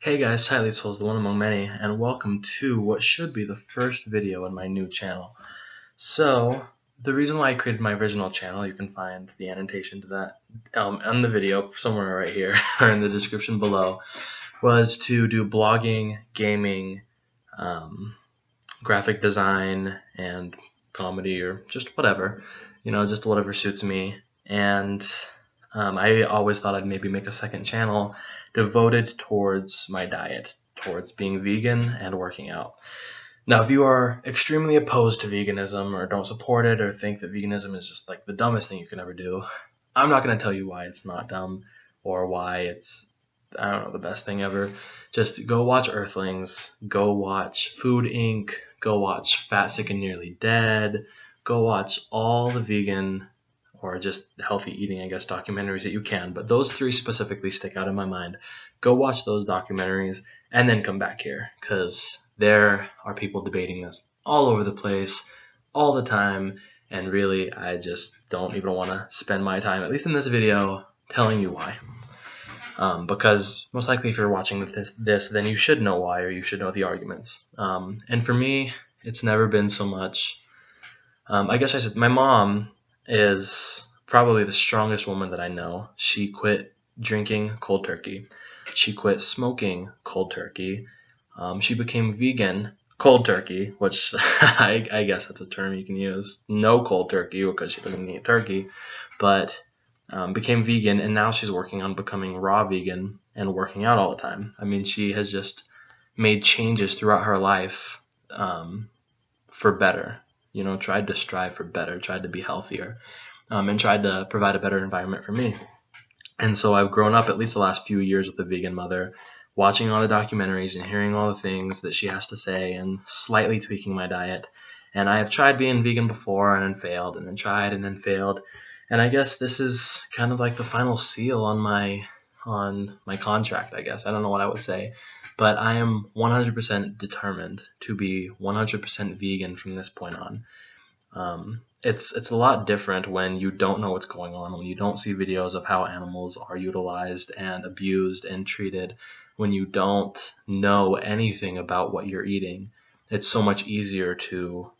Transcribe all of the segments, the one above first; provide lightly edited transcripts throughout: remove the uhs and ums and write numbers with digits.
Hey guys, SightlySouls, the one among many, and welcome to what should be the first video in my new channel. So, the reason why I created my original channel, you can find the annotation to that on the video somewhere right here or in the description below, was to do blogging, gaming, graphic design, and comedy, or just whatever, just whatever suits me. And I always thought I'd maybe make a second channel devoted towards my diet, towards being vegan and working out. Now, if you are extremely opposed to veganism or don't support it or think that veganism is just like the dumbest thing you can ever do, I'm not going to tell you why it's not dumb or why it's, I don't know, the best thing ever. Just go watch Earthlings, go watch Food.inc, go watch Fat, Sick, and Nearly Dead, go watch all the vegan or just healthy eating, I guess, documentaries that you can. But those three specifically stick out in my mind. Go watch those documentaries and then come back here, because there are people debating this all over the place, all the time. And really, I just don't even want to spend my time, at least in this video, telling you why. Because most likely if you're watching this, then you should know why, or you should know the arguments. And for me, it's never been so much. I guess I said my mom is probably the strongest woman that I know. She quit drinking cold turkey. She quit smoking cold turkey. She became vegan cold turkey, which I guess that's a term you can use. No cold turkey, because she doesn't eat turkey, but became vegan, and now she's working on becoming raw vegan and working out all the time. I mean, she has just made changes throughout her life for better. Tried to strive for better, tried to be healthier, and tried to provide a better environment for me. And so I've grown up at least the last few years with a vegan mother, watching all the documentaries and hearing all the things that she has to say and slightly tweaking my diet. And I have tried being vegan before and then failed, and then tried and then failed. And I guess this is kind of like the final seal on my contract, I guess. I don't know what I would say. But I am 100% determined to be 100% vegan from this point on. It's a lot different when you don't know what's going on, when you don't see videos of how animals are utilized and abused and treated, when you don't know anything about what you're eating. It's so much easier to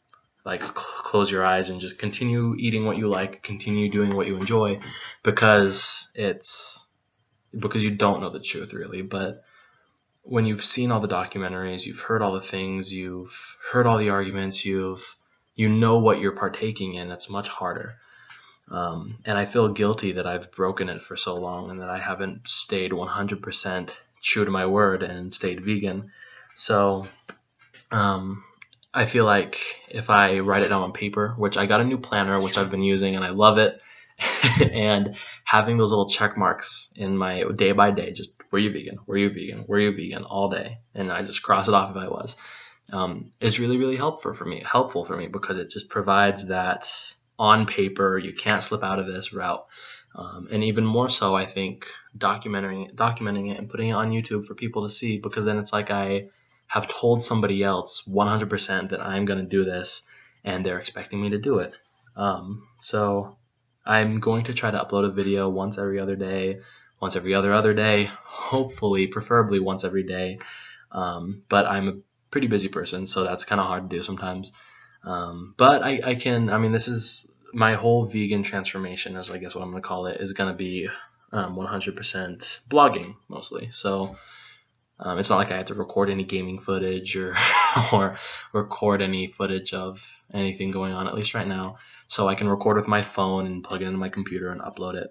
close your eyes and just continue eating what you like, continue doing what you enjoy, because you don't know the truth really. But when you've seen all the documentaries, you've heard all the things, you've heard all the arguments, you know what you're partaking in, it's much harder. And I feel guilty that I've broken it for so long and that I haven't stayed 100% true to my word and stayed vegan. So I feel like if I write it down on paper, which I got a new planner, which I've been using and I love it, and having those little check marks in my day by day, just were you vegan, were you vegan, were you vegan all day, and I just cross it off if I was, is really, really helpful for me, because it just provides that on paper, you can't slip out of this route. And even more so, I think, documenting it and putting it on YouTube for people to see, because then it's like I have told somebody else 100% that I'm going to do this, and they're expecting me to do it. So I'm going to try to upload a video once every other day, once every other day, hopefully, preferably once every day. But I'm a pretty busy person, so that's kind of hard to do sometimes. But I can, this is my whole vegan transformation, is I guess what I'm going to call it, is going to be 100% blogging mostly. So it's not like I have to record any gaming footage or record any footage of anything going on, at least right now. So I can record with my phone and plug it into my computer and upload it,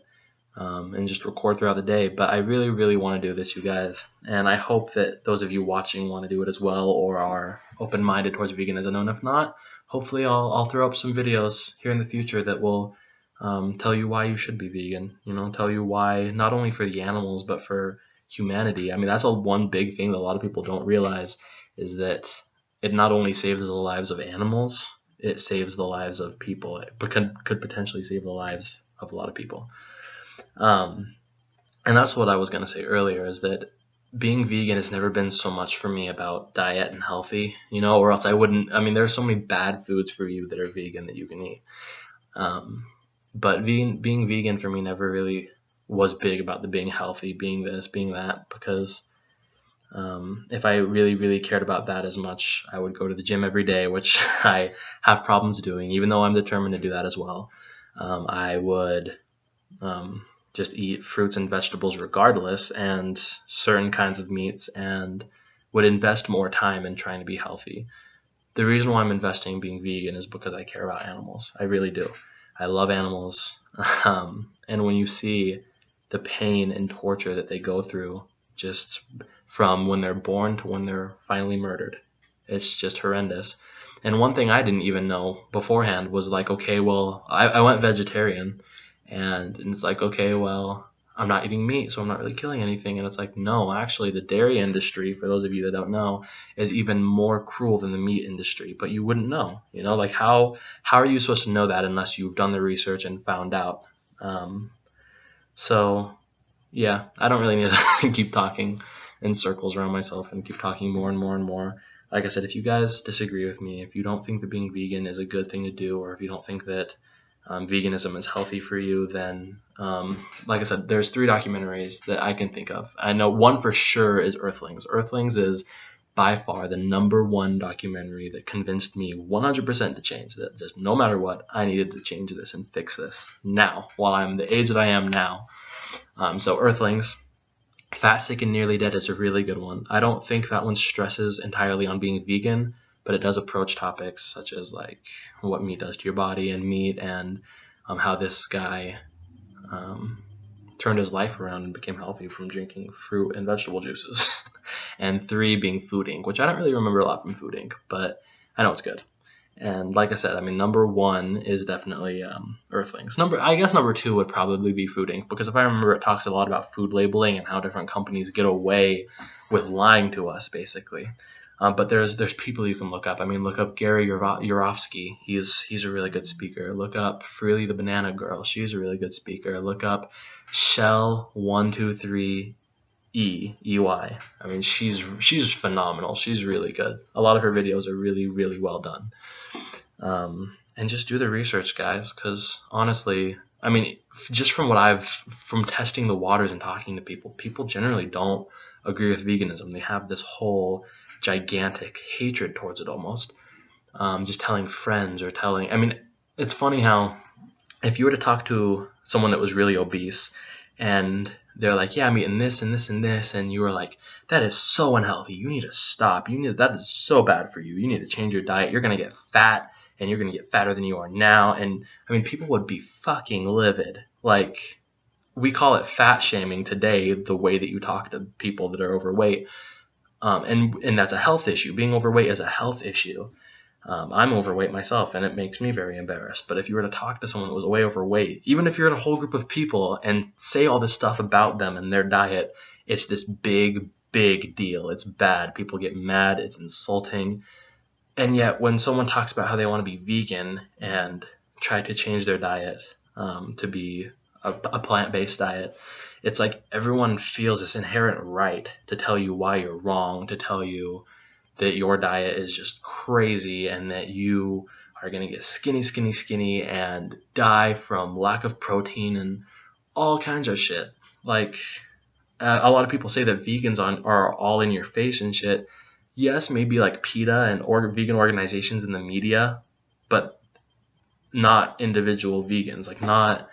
and just record throughout the day. But I really, really want to do this, you guys. And I hope that those of you watching want to do it as well, or are open-minded towards veganism. And if not, hopefully I'll throw up some videos here in the future that will tell you why you should be vegan. Tell you why, not only for the animals, but for humanity. That's one big thing that a lot of people don't realize, is that it not only saves the lives of animals, it saves the lives of people. It could potentially save the lives of a lot of people. And that's what I was going to say earlier, is that being vegan has never been so much for me about diet and healthy, or else I wouldn't. There are so many bad foods for you that are vegan that you can eat. But being vegan for me never really was big about the being healthy, being this, being that, because If I really, really cared about that as much, I would go to the gym every day, which I have problems doing, even though I'm determined to do that as well. I would just eat fruits and vegetables regardless, and certain kinds of meats, and would invest more time in trying to be healthy. The reason why I'm investing in being vegan is because I care about animals. I really do. I love animals. And when you see the pain and torture that they go through just from when they're born to when they're finally murdered, it's just horrendous. And one thing I didn't even know beforehand was like, okay, well, I went vegetarian, and it's like, okay, well, I'm not eating meat, so I'm not really killing anything. And it's like, no, actually, the dairy industry, for those of you that don't know, is even more cruel than the meat industry. But you wouldn't know, like how are you supposed to know that unless you've done the research and found out? So yeah, I don't really need to keep talking in circles around myself and keep talking more and more and more. Like I said, if you guys disagree with me, if you don't think that being vegan is a good thing to do, or if you don't think that veganism is healthy for you, then like I said, there's 3 documentaries that I can think of. I know one for sure is Earthlings. Earthlings is by far the #1 documentary that convinced me 100% to change that. Just no matter what, I needed to change this and fix this now, while I'm the age that I am now. So Earthlings. Fat, Sick, and Nearly Dead is a really good one. I don't think that one stresses entirely on being vegan, but it does approach topics such as like what meat does to your body and meat, and how this guy turned his life around and became healthy from drinking fruit and vegetable juices. And 3 being Food.inc, which I don't really remember a lot from Food.inc, but I know it's good. And like I said, I mean, #1 is definitely Earthlings. I guess #2 would probably be Food.inc, because if I remember, it talks a lot about food labeling and how different companies get away with lying to us, basically. But there's people you can look up. I mean, look up Gary Yourofsky. He's a really good speaker. Look up Freely the Banana Girl. She's a really good speaker. Look up Shell123EY. I mean, she's phenomenal. She's really good. A lot of her videos are really, really well done. And just do the research, guys, because honestly, I mean, just from testing the waters and talking to people generally don't agree with veganism. They have this whole gigantic hatred towards it almost. Just telling friends or I mean, it's funny how if you were to talk to someone that was really obese and they're like, yeah, I'm eating this and this and this, and you were like, that is so unhealthy. You need to stop. That is so bad for you. You need to change your diet. You're going to get fat, and you're going to get fatter than you are now. And I mean, people would be fucking livid. Like, we call it fat shaming today, the way that you talk to people that are overweight. And that's a health issue. Being overweight is a health issue. I'm overweight myself, and it makes me very embarrassed. But if you were to talk to someone that was way overweight, even if you're in a whole group of people and say all this stuff about them and their diet, it's this big, big deal. It's bad. People get mad. It's insulting. And yet when someone talks about how they want to be vegan and try to change their diet to be a plant-based diet, it's like everyone feels this inherent right to tell you why you're wrong, to tell you that your diet is just crazy and that you are going to get skinny and die from lack of protein and all kinds of shit. Like, a lot of people say that vegans are all in your face and shit. Yes, maybe like PETA and vegan organizations in the media, but not individual vegans, like not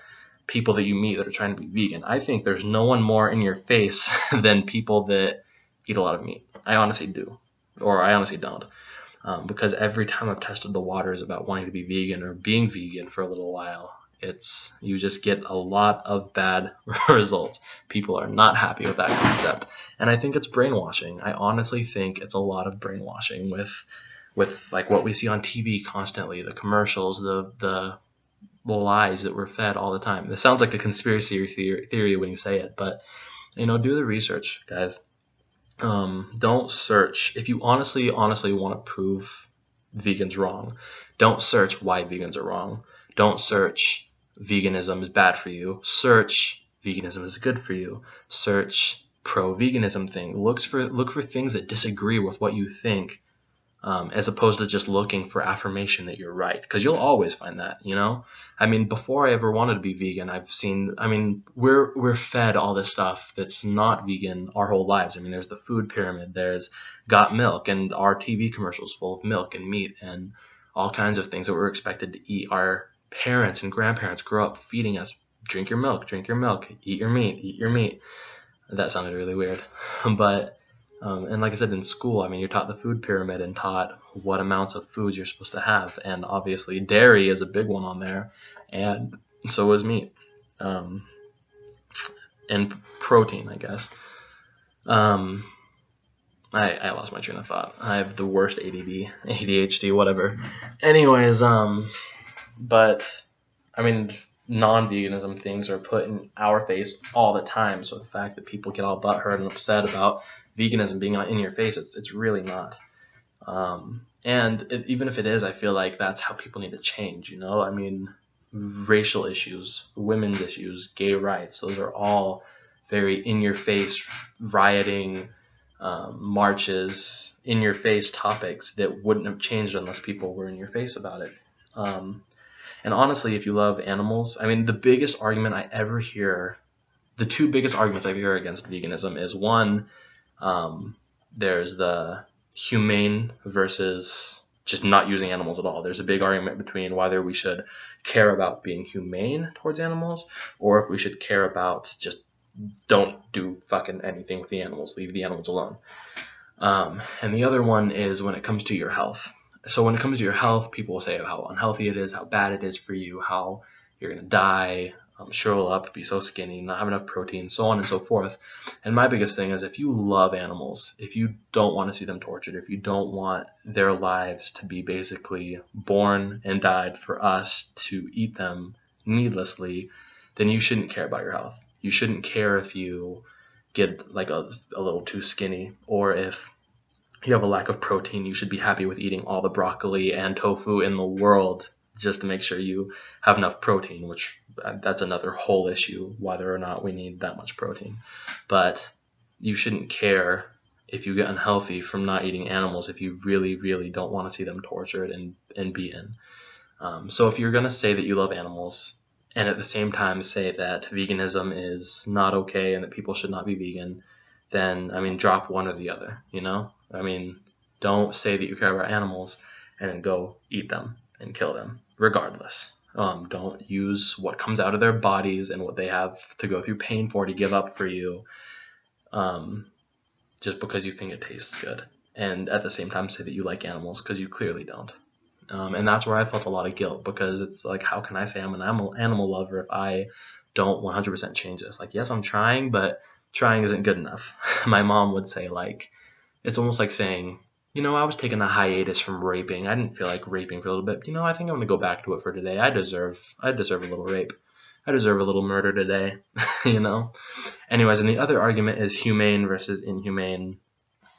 people that you meet that are trying to be vegan. I think there's no one more in your face than people that eat a lot of meat. I honestly do. Or I honestly don't. Because every time I've tested the waters about wanting to be vegan or being vegan for a little while, you just get a lot of bad results. People are not happy with that concept. And I think it's brainwashing. I honestly think it's a lot of brainwashing with like what we see on TV constantly, the commercials, the lies that we're fed all the time. This sounds like a conspiracy theory when you say it, but do the research, guys. Don't search. If you honestly want to prove vegans wrong, don't search why vegans are wrong. Don't search veganism is bad for you. Search veganism is good for you. Search pro-veganism thing. Look for things that disagree with what you think as opposed to just looking for affirmation that you're right, because you'll always find that, you know. I mean, before I ever wanted to be vegan, we're fed all this stuff that's not vegan our whole lives. I mean, there's the food pyramid, there's Got Milk, and our TV commercials full of milk and meat and all kinds of things that we're expected to eat. Our parents and grandparents grew up feeding us, drink your milk, eat your meat, eat your meat. That sounded really weird. But and like I said, in school, I mean, you're taught the food pyramid and taught what amounts of foods you're supposed to have. And obviously dairy is a big one on there, and so is meat, and protein, I guess. I lost my train of thought. I have the worst ADD, ADHD, whatever. Anyways, but I mean, non-veganism things are put in our face all the time. So the fact that people get all butthurt and upset about veganism being in your face, it's really not. Even if it is, I feel like that's how people need to change, you know? I mean, racial issues, women's issues, gay rights, those are all very in-your-face, rioting, marches, in-your-face topics that wouldn't have changed unless people were in your face about it. And honestly, if you love animals, I mean, the biggest argument I ever hear, the two biggest arguments I hear against veganism is one, there's the humane versus just not using animals at all. There's a big argument between whether we should care about being humane towards animals or if we should care about just don't do fucking anything with the animals, leave the animals alone. And the other one is when it comes to your health. So when it comes to your health, people will say how unhealthy it is, how bad it is for you, how you're going to die, shrivel up, be so skinny, not have enough protein, so on and so forth. And my biggest thing is if you love animals, if you don't want to see them tortured, if you don't want their lives to be basically born and died for us to eat them needlessly, then you shouldn't care about your health. You shouldn't care if you get like a little too skinny, or if you have a lack of protein. You should be happy with eating all the broccoli and tofu in the world just to make sure you have enough protein, which that's another whole issue, whether or not we need that much protein. But you shouldn't care if you get unhealthy from not eating animals if you really, really don't want to see them tortured and beaten. So if you're going to say that you love animals and at the same time say that veganism is not okay and that people should not be vegan, then, I mean, drop one or the other, you know? I mean, don't say that you care about animals and then go eat them and kill them, regardless. Don't use what comes out of their bodies and what they have to go through pain for to give up for you, just because you think it tastes good. And at the same time say that you like animals, because you clearly don't. And that's where I felt a lot of guilt, because it's like, how can I say I'm an animal lover if I don't 100% change this? Like, yes, I'm trying, but trying isn't good enough. My mom would say, like, it's almost like saying, you know, I was taking a hiatus from raping. I didn't feel like raping for a little bit. You know, I think I'm going to go back to it for today. I deserve a little rape. I deserve a little murder today, you know? Anyways, and the other argument is humane versus inhumane.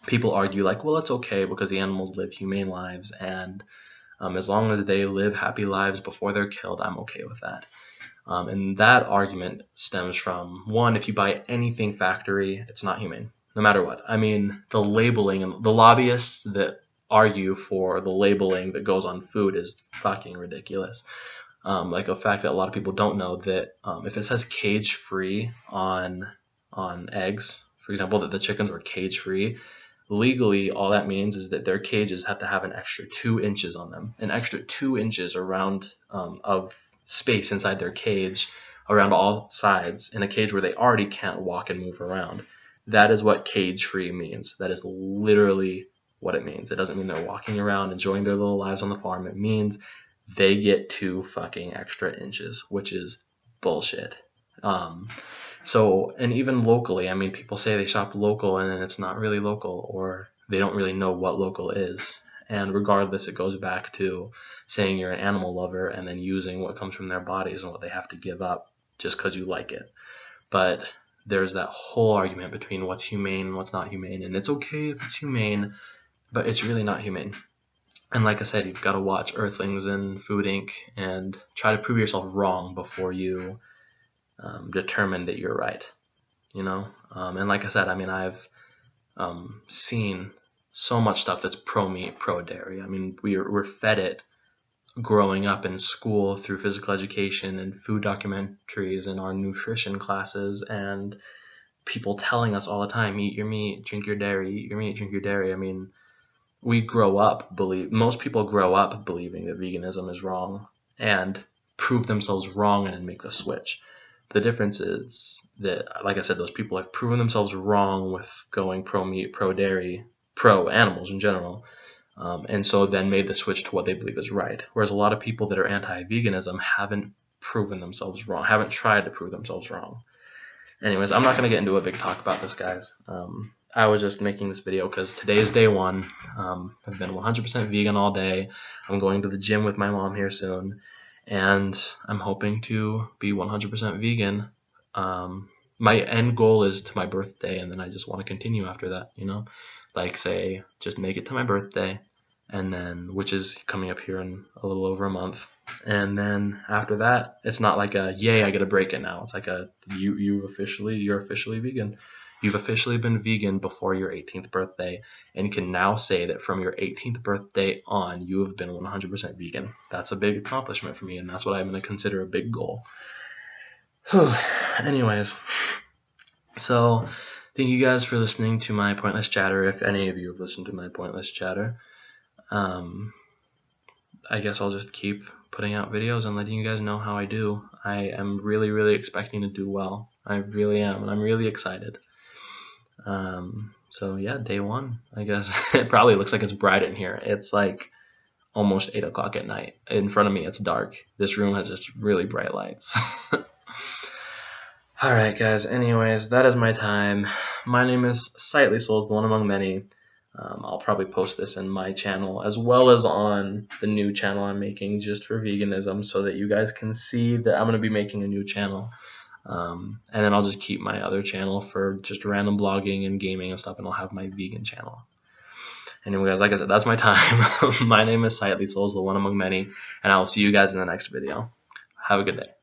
People argue like, well, it's okay because the animals live humane lives, and as long as they live happy lives before they're killed, I'm okay with that. And that argument stems from, one, if you buy anything factory, it's not humane, no matter what. I mean, the labeling and the lobbyists that argue for the labeling that goes on food is fucking ridiculous. Like a fact that a lot of people don't know that if it says cage-free on eggs, for example, that the chickens were cage-free, legally all that means is that their cages have to have an extra 2 inches on them, an extra 2 inches around of space inside their cage around all sides, in a cage where they already can't walk and move around. That is what cage-free means. That is literally what it means. It doesn't mean they're walking around enjoying their little lives on the farm. It means they get 2 fucking extra inches, which is bullshit. So, and even locally, I mean, people say they shop local and it's not really local, or they don't really know what local is. And regardless, it goes back to saying you're an animal lover and then using what comes from their bodies and what they have to give up just because you like it. But there's that whole argument between what's humane and what's not humane. And it's okay if it's humane, but it's really not humane. And like I said, you've got to watch Earthlings and Food.inc and try to prove yourself wrong before you determine that you're right, you know? And like I said, I mean, I've seen so much stuff that's pro-meat, pro-dairy. I mean, we're fed it growing up in school through physical education and food documentaries and our nutrition classes, and people telling us all the time, eat your meat, drink your dairy, eat your meat, drink your dairy. I mean, most people grow up believing that veganism is wrong and prove themselves wrong and then make the switch. The difference is that, like I said, those people have proven themselves wrong with going pro-meat, pro-dairy, pro-animals in general, and so then made the switch to what they believe is right. Whereas a lot of people that are anti-veganism haven't proven themselves wrong, haven't tried to prove themselves wrong. Anyways, I'm not going to get into a big talk about this, guys. I was just making this video because today is day one. I've been 100% vegan all day. I'm going to the gym with my mom here soon, and I'm hoping to be 100% vegan. My end goal is to my birthday, and then I just want to continue after that, you know? Like, say, just make it to my birthday, and then, which is coming up here in a little over a month. And then after that, it's not like a, yay, I get a break it now. It's like a, you're officially vegan. You've officially been vegan before your 18th birthday, and can now say that from your 18th birthday on, you have been 100% vegan. That's a big accomplishment for me, and that's what I'm going to consider a big goal. Anyways, so thank you guys for listening to my pointless chatter, if any of you have listened to my pointless chatter. I guess I'll just keep putting out videos and letting you guys know how I do. I am really, really expecting to do well. I really am, and I'm really excited. So yeah, day one, I guess. It probably looks like it's bright in here. It's like almost 8 o'clock at night. In front of me, it's dark. This room has just really bright lights. Alright guys, anyways, that is my time. My name is SightlySouls, the one among many. I'll probably post this in my channel as well as on the new channel I'm making just for veganism, so that you guys can see that I'm going to be making a new channel. And then I'll just keep my other channel for just random blogging and gaming and stuff, and I'll have my vegan channel. Anyway guys, like I said, that's my time. My name is SightlySouls, the one among many, and I will see you guys in the next video. Have a good day.